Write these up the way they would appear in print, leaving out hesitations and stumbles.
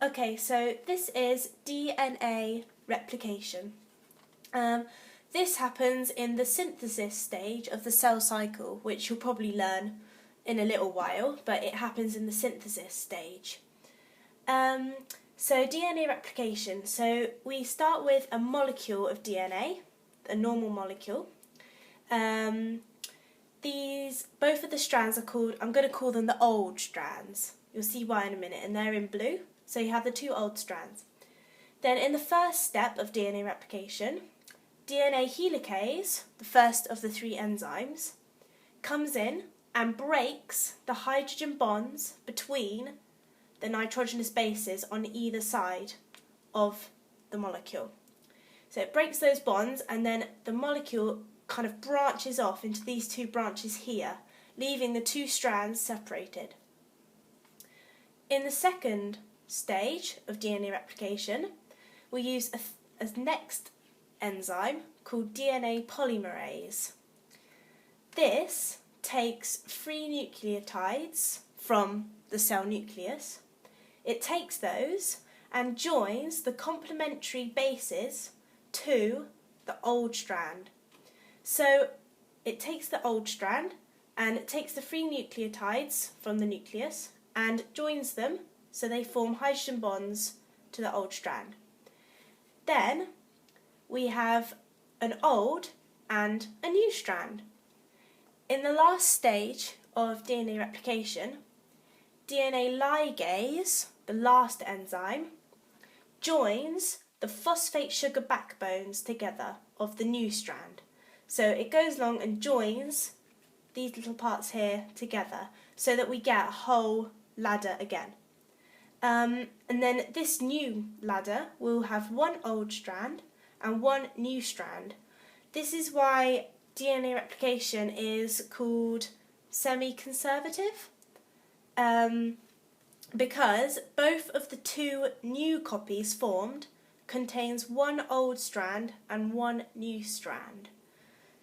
Okay, so this is DNA replication. This happens in the synthesis stage of the cell cycle, which you'll probably learn in a little while, but it happens in the synthesis stage. So DNA replication, so we start with a molecule of DNA, a normal molecule. Both of the strands are called, I'm going to call them the old strands. You'll see why in a minute, and they're in blue. So you have the two old strands. Then in the first step of DNA replication, DNA helicase, the first of the three enzymes, comes in and breaks the hydrogen bonds between the nitrogenous bases on either side of the molecule. So it breaks those bonds, and then the molecule kind of branches off into these two branches here, leaving the two strands separated. In the second stage of DNA replication, we use a next enzyme called DNA polymerase. This takes free nucleotides from the cell nucleus. It takes those and joins the complementary bases to the old strand. So it takes the old strand and it takes the free nucleotides from the nucleus and joins them so they form hydrogen bonds to the old strand. Then we have an old and a new strand. In the last stage of DNA replication, DNA ligase, the last enzyme, joins the phosphate sugar backbones together of the new strand. So it goes along and joins these little parts here together so that we get a whole ladder again. And then this new ladder will have one old strand and one new strand. This is why DNA replication is called semi-conservative, because both of the two new copies formed contains one old strand and one new strand.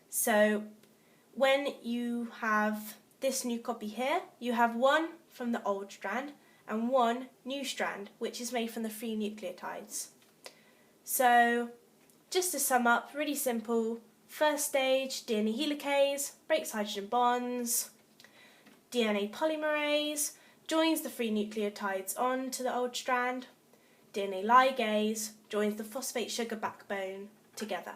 So when you have this new copy here, you have one from the old strand and one new strand, which is made from the free nucleotides. So just to sum up, really simple. First stage, DNA helicase, breaks hydrogen bonds. DNA polymerase joins the free nucleotides on to the old strand. DNA ligase joins the phosphate sugar backbone together.